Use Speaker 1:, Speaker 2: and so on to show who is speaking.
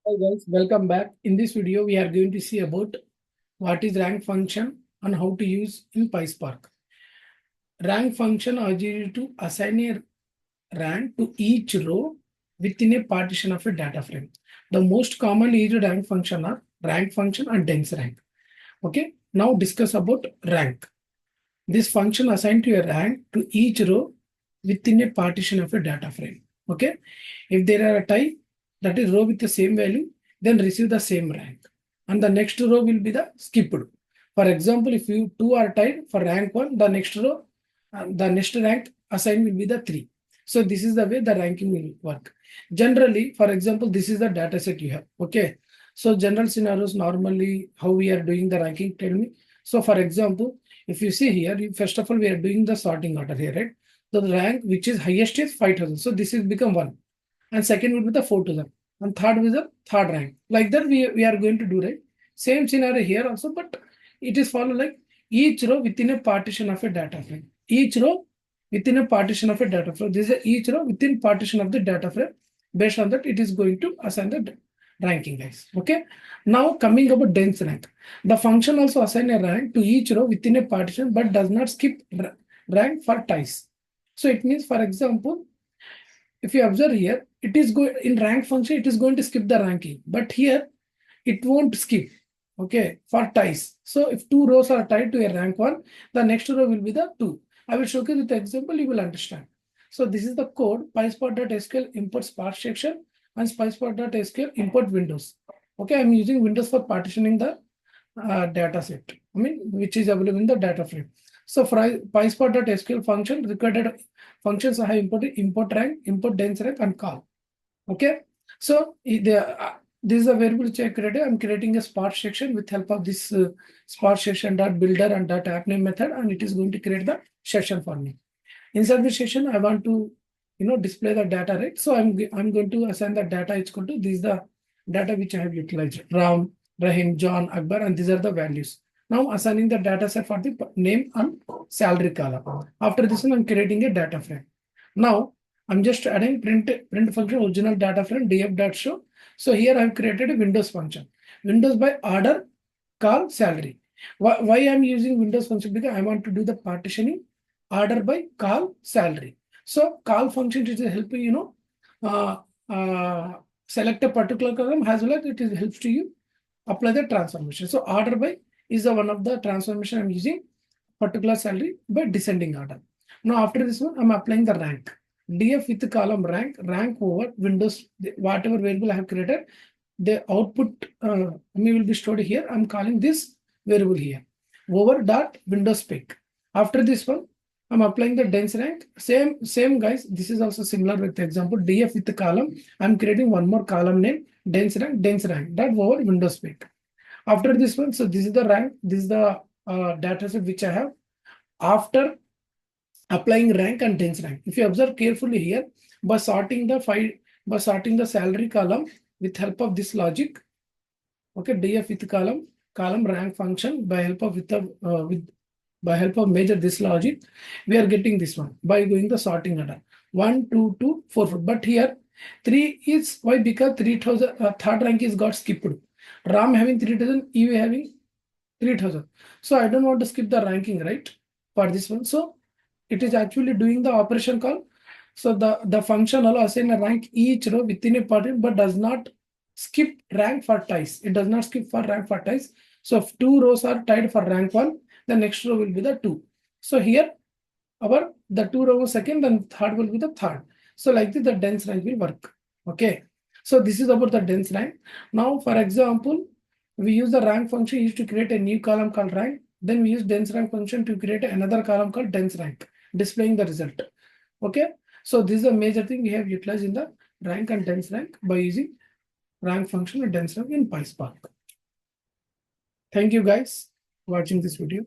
Speaker 1: Hi guys, welcome back. In this video, we are going to see about what is rank function and how to use in Pyspark. Rank function allows you to assign a rank to each row within a partition of a data frame. The most commonly used rank function are rank function and dense rank. Okay, now discuss about rank. This function assigned to a rank to each row within a partition of a data frame. Okay, if there are a tie, that is row with the same value, then receive the same rank. And the next row will be the skipped. For example, if you two are tied for rank 1, the next row, the next rank assigned will be the 3. So this is the way the ranking will work. Generally, for example, this is the data set you have. Okay. So general scenarios, normally how we are doing the ranking, tell me. So for example, if you see here, first of all, we are doing the sorting order here, right? So the rank which is highest is 5,000. So this is become 1. And second would be the 4,000. And third is the third rank. Like that we are going to do, right? Same scenario here also, but it is follow like each row within a partition of a data frame. Each row within a partition of a data frame. This is each row within partition of the data frame. Based on that, it is going to assign the ranking, guys. Okay. Now coming about dense rank. The function also assign a rank to each row within a partition, but does not skip rank for ties. So it means, for example, if you observe here, it is going in rank function, it is going to skip the ranking, but here it won't skip. Okay, for ties. So if two rows are tied to a rank 1, the next row will be the 2. I will showcase with the example, you will understand. So this is the code Pyspark.sql import Spark section and Pyspark.sql import Windows. Okay, I'm using Windows for partitioning the data set, which is available in the data frame. So for Pyspark.sql function, required functions I have imported import rank, import dense rank, and call. Okay, so this is a variable which I created. I'm creating a Spark section with help of this Spark section dot builder and dot app name method, and it is going to create the section for me. Inside the section, I want to display the data, right? So I'm going to assign the data equal to this is the data which I have utilized: Ram, Rahim, John, Akbar, and these are the values. Now assigning the data set for the name and salary column. After this one, I'm creating a data frame. Now I'm just adding print function original data frame df.show. So here I've created a Windows function. Windows by order call salary. Why I'm using Windows function? Because I want to do the partitioning order by call salary. So call function is helping uh, select a particular column as well as it is helps to you apply the transformation. So order by is the one of the transformation I'm using particular salary by descending order. Now after this one I'm applying the rank. DF with the column rank over Windows, whatever variable I have created, the output will be stored here. I'm calling this variable here over dot Windows spec. After this one, I'm applying the dense rank. Same guys. This is also similar with the example DF with the column. I'm creating one more column name dense rank dot over Windows spec. After this one, so this is the rank. This is the data set which I have. After applying rank and dense rank. If you observe carefully here, by sorting the salary column with help of this logic, okay, df with column rank function by help of by help of measure this logic, we are getting this one by doing the sorting order 1, 2, 2, 4, 4. But here 3 is why because 3,000 third rank is got skipped. Ram having 3,000, EV having 3,000. So I don't want to skip the ranking, right? For this one. So it is actually doing the operation call. So the function allows assign a rank each row within a partition, but does not skip rank for ties. It does not skip for rank for ties. So if two rows are tied for rank 1, the next row will be the 2. So here the 2 rows second, then third will be the third. So like this, the dense rank will work. Okay. So this is about the dense rank. Now, for example, we use the rank function used to create a new column called rank. Then we use dense rank function to create another column called dense rank, displaying the result. Okay. So this is a major thing we have utilized in the rank and dense rank by using rank function and dense rank in Pyspark. Thank you guys for watching this video.